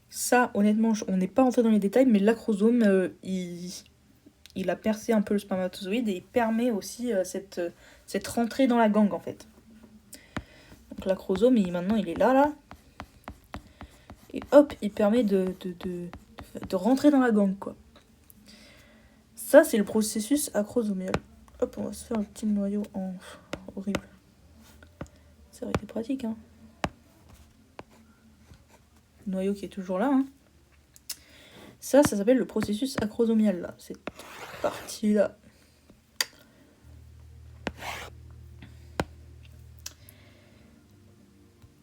ça, honnêtement, on n'est pas rentré dans les détails, mais l'acrosome, il a percé un peu le spermatozoïde et il permet aussi cette rentrée dans la gangue, en fait. Donc l'acrosome, maintenant, il est là. Et hop, il permet de rentrer dans la gangue, quoi. Ça, c'est le processus acrosomial. Hop, on va se faire un petit noyau en... Horrible. Ça aurait été pratique, hein. Le noyau qui est toujours là, hein. Ça s'appelle le processus acrosomial, là. Cette partie-là.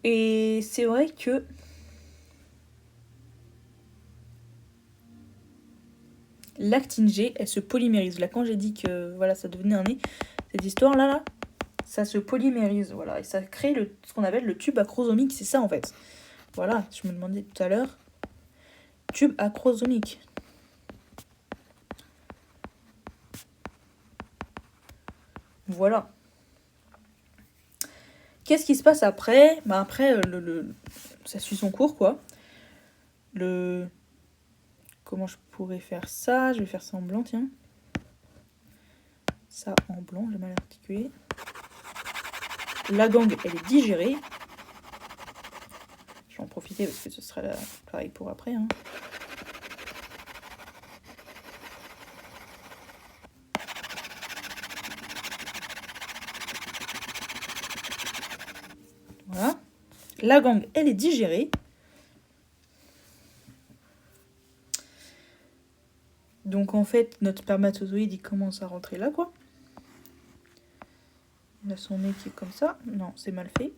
Et c'est vrai que l'actine G, elle se polymérise. Là, quand j'ai dit que voilà, ça devenait un nez, cette histoire-là, ça se polymérise, voilà, et ça crée ce qu'on appelle le tube acrosomique, c'est ça en fait. Voilà, je me demandais tout à l'heure. Tube acrosomique. Voilà. Qu'est-ce qui se passe après ? Bah après, ça suit son cours, quoi. Comment je pourrais faire ça ? Je vais faire ça en blanc, tiens. Ça en blanc, j'ai mal articulé. La gangue, elle est digérée. Je vais en profiter parce que ce sera pareil pour après. Hein. Voilà. La gangue, elle est digérée. Donc en fait, notre spermatozoïde, il commence à rentrer là, quoi. Il a son nez qui est comme ça. Non, c'est mal fait.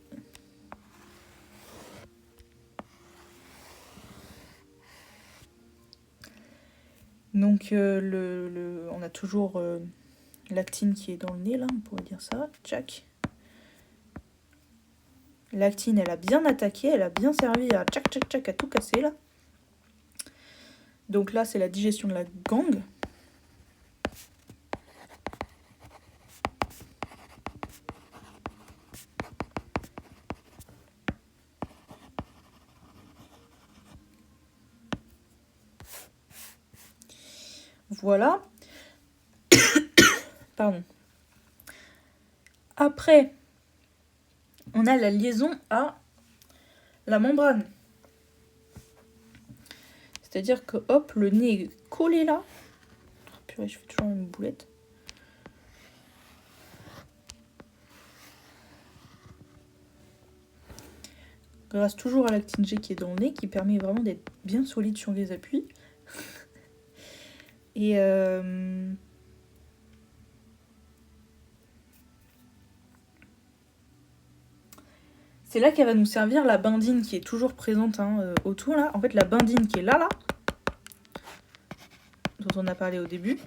Donc on a toujours l'actine qui est dans le nez, là, on pourrait dire ça. Tchac. L'actine, elle a bien attaqué, elle a bien servi à tchac tchac tchac à tout casser, là. Donc là, c'est la digestion de la gangue. Voilà. Pardon. Après, on a la liaison à la membrane. C'est-à-dire que, hop, le nez est collé là. Oh, purée, je fais toujours une boulette. Grâce toujours à l'actine G qui est dans le nez, qui permet vraiment d'être bien solide sur les appuis. Et c'est là qu'elle va nous servir la bindine qui est toujours présente autour là. En fait, la bindine qui est là, dont on a parlé au début,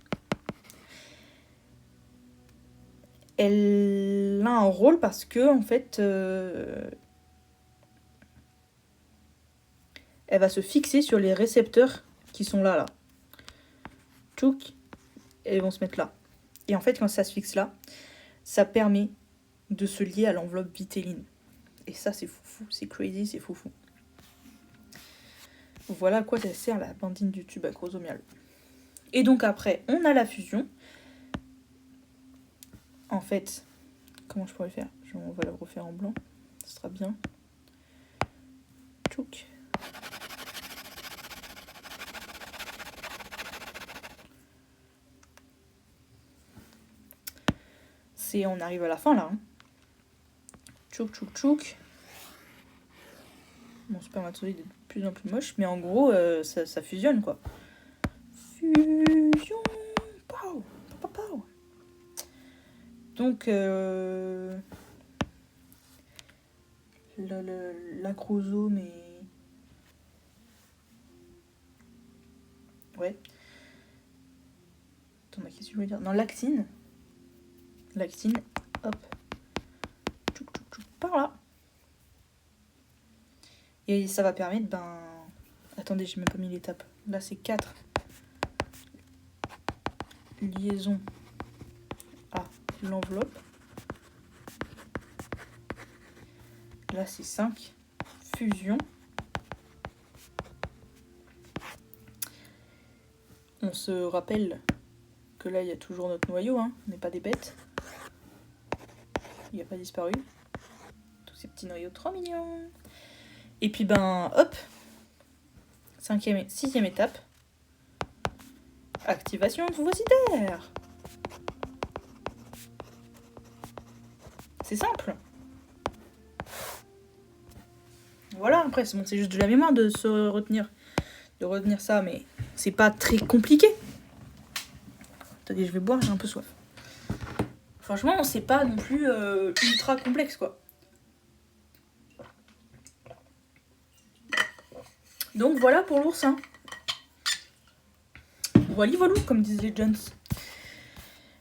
elle a un rôle parce que en fait, elle va se fixer sur les récepteurs qui sont là. Tchouk, et ils vont se mettre là. Et en fait, quand ça se fixe là, ça permet de se lier à l'enveloppe vitéline. Et ça, c'est foufou, c'est crazy, c'est foufou. Voilà à quoi ça sert la bindine du tube acrosomial. Et donc après, on a la fusion. En fait, comment je pourrais le faire ? On va le refaire en blanc, ce sera bien. Tchouk. On arrive à la fin là. Hein. Tchouk, tchouk, tchouk. Mon spermatozoïde est de plus en plus moche, mais en gros, ça fusionne quoi. Fusion. Pow, pow, pow. Donc, l'acrosome est... Ouais. Attends, qu'est-ce que je voulais dire ? Non, l'actine. L'actine, hop. Tchouk, tchouk, tchouk, par là. Et ça va permettre, attendez, j'ai même pas mis l'étape. Là, c'est 4 liaisons à l'enveloppe. Là, c'est 5 fusions. On se rappelle que là, il y a toujours notre noyau, hein. On n'est pas des bêtes. Il n'a pas disparu. Tous ces petits noyaux trop mignons. Et puis, hop. 5e et 6e étape. Activation ovocytaire. C'est simple. Voilà, après, c'est juste de la mémoire de retenir ça, mais c'est pas très compliqué. Attendez, je vais boire, j'ai un peu soif. Franchement, c'est pas non plus ultra complexe, quoi. Donc voilà pour l'oursin. Voilà, voilà, comme disent les Jones.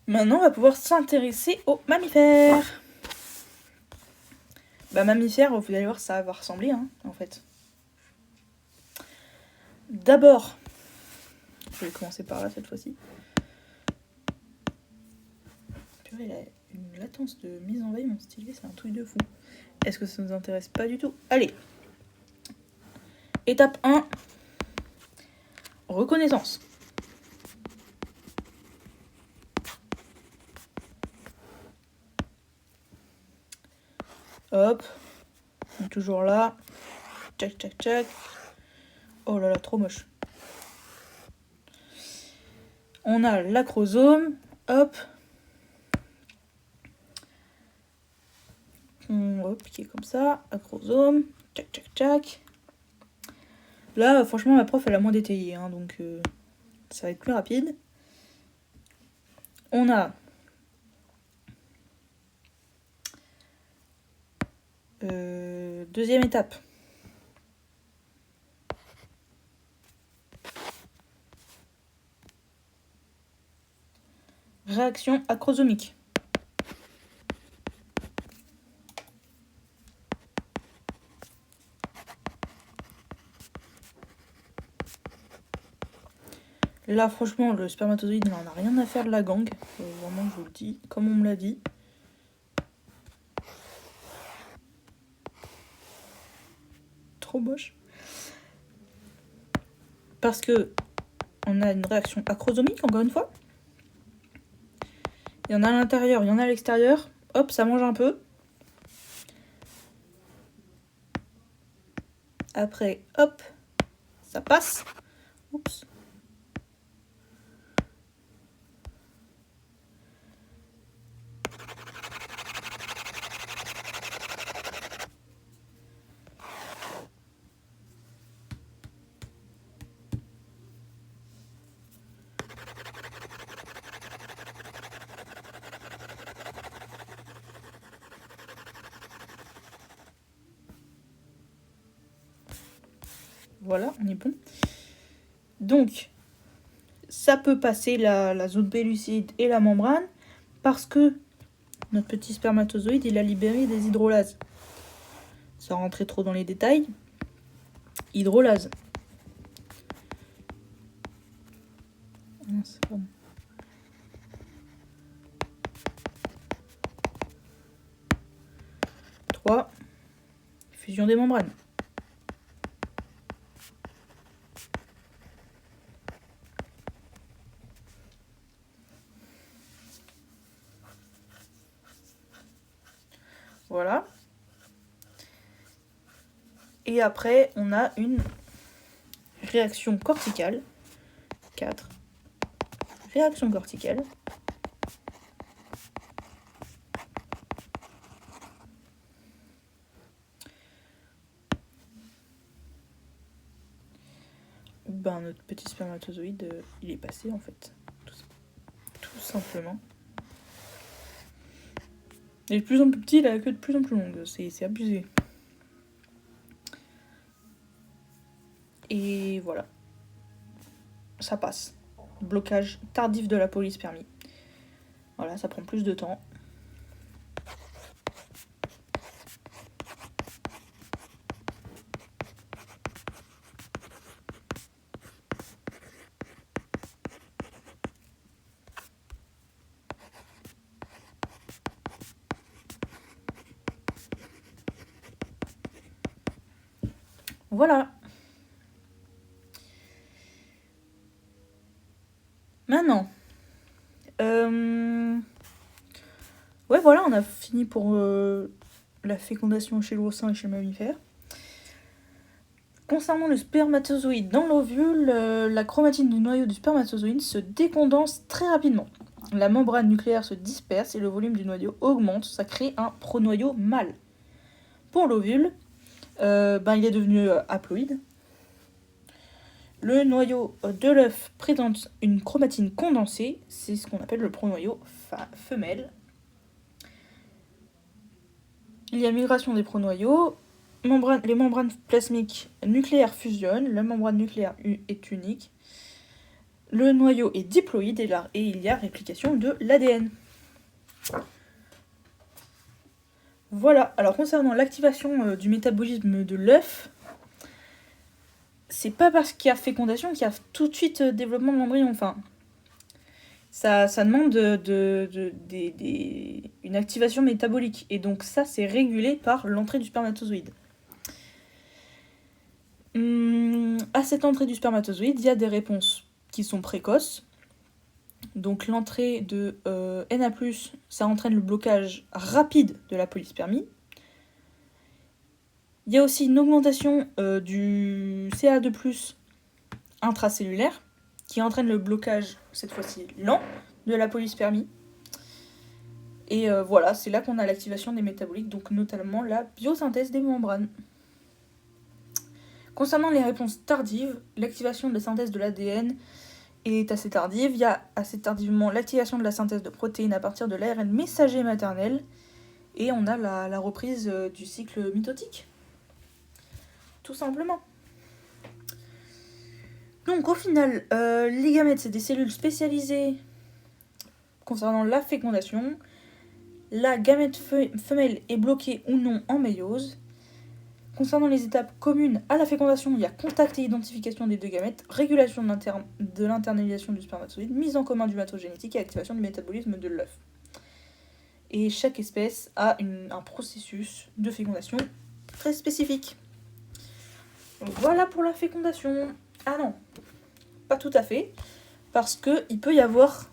Maintenant, on va pouvoir s'intéresser aux mammifères. mammifère, vous allez voir, ça va ressembler, hein, en fait. D'abord, je vais commencer par là cette fois-ci. Purée, il a une latence de mise en veille, mon stylet, c'est un truc de fou. Est-ce que ça nous intéresse? Pas du tout. Allez. Étape 1. Reconnaissance. Hop. On est toujours là. Tchac, tchac, tchac. Oh là là, trop moche. On a l'acrosome. Hop. Hop, qui est comme ça. Acrosome. Tchac, tchac, tchac. Là, franchement, ma prof, elle a moins détaillé, hein, donc ça va être plus rapide. On a deuxième étape. Réaction acrosomique. Là, franchement, le spermatozoïde, il n'en a rien à faire de la gangue. Vraiment, je vous le dis, comme on me l'a dit. Trop moche. Parce que on a une réaction acrosomique, encore une fois. Il y en a à l'intérieur, il y en a à l'extérieur. Hop, ça mange un peu. Après, hop, ça passe. Oups. Voilà, on est bon. Donc, ça peut passer la zone pellucide et la membrane parce que notre petit spermatozoïde, il a libéré des hydrolases. Sans rentrer trop dans les détails. Hydrolase. C'est bon. Trois. Fusion des membranes. Voilà. Et après, on a une réaction corticale. 4. Réaction corticale. Ben, notre petit spermatozoïde, il est passé en fait. Tout simplement. Il est de plus en plus petit, il a la queue de plus en plus longue. C'est abusé. Et voilà. Ça passe. Blocage tardif de la polyspermie. Voilà, ça prend plus de temps. Voilà. Maintenant. Ouais, voilà, on a fini pour la fécondation chez l'oursin et chez le mammifère. Concernant le spermatozoïde dans l'ovule, la chromatine du noyau du spermatozoïde se décondense très rapidement. La membrane nucléaire se disperse et le volume du noyau augmente, ça crée un pronoyau mâle. Pour l'ovule, il est devenu haploïde. Le noyau de l'œuf présente une chromatine condensée, c'est ce qu'on appelle le pronoyau femelle. Il y a migration des pronoyaux, les membranes plasmiques nucléaires fusionnent, la membrane nucléaire est unique, le noyau est diploïde et il y a réplication de l'ADN. Voilà, alors concernant l'activation du métabolisme de l'œuf, c'est pas parce qu'il y a fécondation qu'il y a tout de suite développement de l'embryon. Enfin, ça demande une activation métabolique. Et donc ça, c'est régulé par l'entrée du spermatozoïde. À cette entrée du spermatozoïde, il y a des réponses qui sont précoces. Donc l'entrée de Na+, ça entraîne le blocage rapide de la polyspermie. Il y a aussi une augmentation du Ca2+, intracellulaire, qui entraîne le blocage, cette fois-ci lent, de la polyspermie. Et voilà, c'est là qu'on a l'activation des métaboliques, donc notamment la biosynthèse des membranes. Concernant les réponses tardives, l'activation de la synthèse de l'ADN est assez tardive. Il y a assez tardivement l'activation de la synthèse de protéines à partir de l'ARN messager maternel, et on a la reprise du cycle mitotique. Tout simplement. Donc au final, les gamètes, c'est des cellules spécialisées concernant la fécondation. La gamète femelle est bloquée ou non en méiose. Concernant les étapes communes à la fécondation, il y a contact et identification des deux gamètes, régulation de l'internalisation du spermatozoïde, mise en commun du matériau génétique et activation du métabolisme de l'œuf. Et chaque espèce a un processus de fécondation très spécifique. Voilà pour la fécondation. Ah non, pas tout à fait, parce qu'il peut y avoir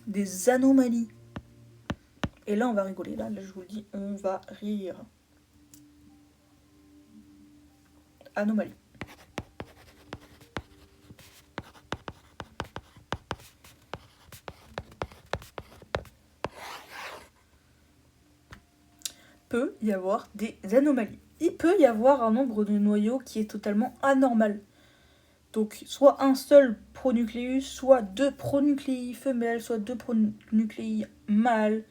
des anomalies. Et là, on va rigoler, là je vous le dis, on va rire. Anomalie. Peut y avoir des anomalies. Il peut y avoir un nombre de noyaux qui est totalement anormal. Donc soit un seul pronucléus, soit deux pronucléi femelles, soit deux pronucléi mâles.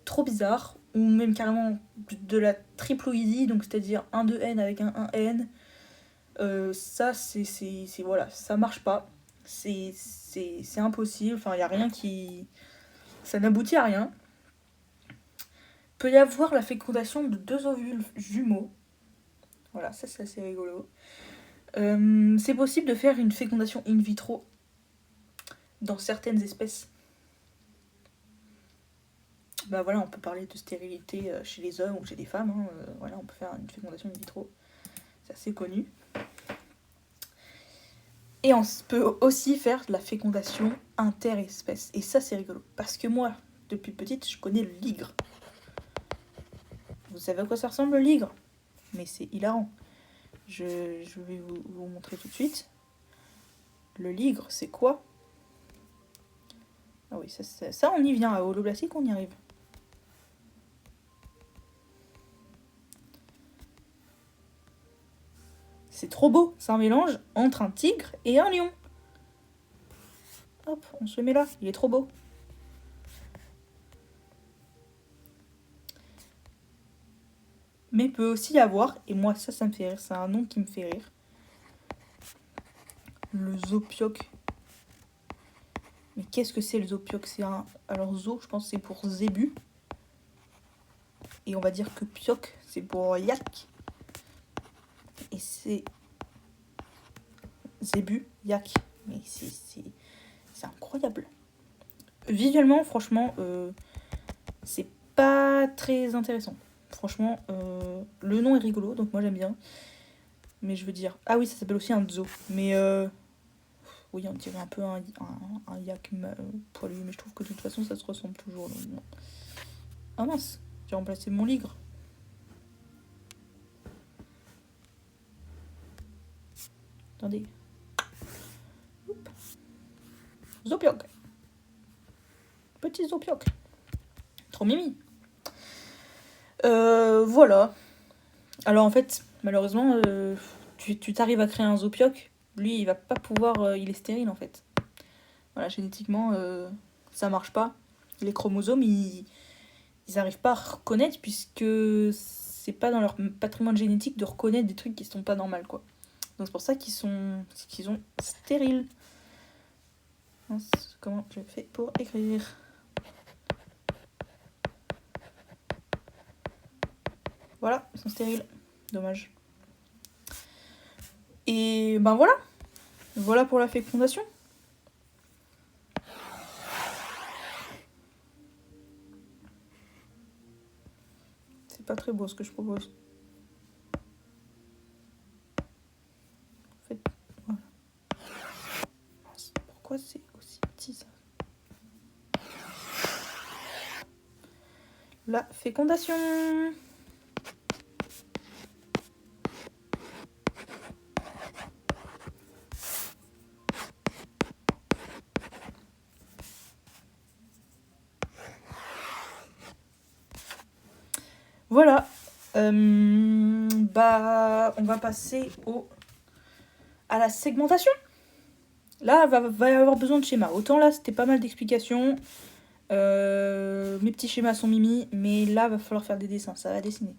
Trop bizarre. Ou même carrément de la triploïdie, donc c'est-à-dire un 2N avec un 1N. Ça, c'est voilà, ça marche pas. C'est impossible. Enfin, il n'y a rien qui... Ça n'aboutit à rien. Peut y avoir la fécondation de deux ovules jumeaux. Voilà, ça c'est assez rigolo. C'est possible de faire une fécondation in vitro dans certaines espèces. Bah voilà, on peut parler de stérilité chez les hommes ou chez les femmes. Hein. Voilà, on peut faire une fécondation in vitro. C'est assez connu. Et on peut aussi faire de la fécondation interespèce. Et ça, c'est rigolo. Parce que moi, depuis petite, je connais le ligre. Vous savez à quoi ça ressemble, le ligre? Mais c'est hilarant. Je vais vous montrer tout de suite. Le ligre, c'est quoi? Ah oui, ça, on y vient. À holoblastique, on y arrive. C'est trop beau. C'est un mélange entre un tigre et un lion. Hop, on se le met là. Il est trop beau. Mais il peut aussi y avoir, et moi ça me fait rire, c'est un nom qui me fait rire, le zoopioque. Mais qu'est-ce que c'est le zoopioque? C'est un... Alors zo, je pense que c'est pour zébu. Et on va dire que pioque, c'est pour yak. Et c'est... Zébu, yak. Mais c'est incroyable. Visuellement, franchement, c'est pas très intéressant. Franchement, le nom est rigolo, donc moi j'aime bien. Mais je veux dire... Ah oui, ça s'appelle aussi un zoo. Mais oui, on dirait un peu un yak poilu. Mais je trouve que de toute façon, ça se ressemble toujours. Donc bon. Ah mince, j'ai remplacé mon ligre. Attendez. Zoopioque. Petit zoopioque. Trop mimi. Voilà. Alors en fait, malheureusement, tu t'arrives à créer un zoopioque. Lui, il va pas pouvoir... il est stérile en fait. Voilà, génétiquement, ça marche pas. Les chromosomes, ils arrivent pas à reconnaître puisque c'est pas dans leur patrimoine génétique de reconnaître des trucs qui sont pas normaux, quoi. Donc c'est pour ça qu'ils sont stériles. Comment je fais pour écrire? Voilà, ils sont stériles. Dommage. Et ben voilà. Voilà pour la fécondation. C'est pas très beau ce que je propose. En fait, voilà. Pourquoi c'est aussi petit ça? La fécondation. Voilà. Bah, on va passer à la segmentation. Là, va y avoir besoin de schéma. Autant là, c'était pas mal d'explications. Mes petits schémas sont mimi, mais là, va falloir faire des dessins. Ça va dessiner.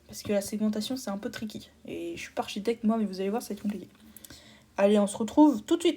Parce que la segmentation, c'est un peu tricky. Et je suis pas architecte, moi, mais vous allez voir, ça va être compliqué. Allez, on se retrouve tout de suite.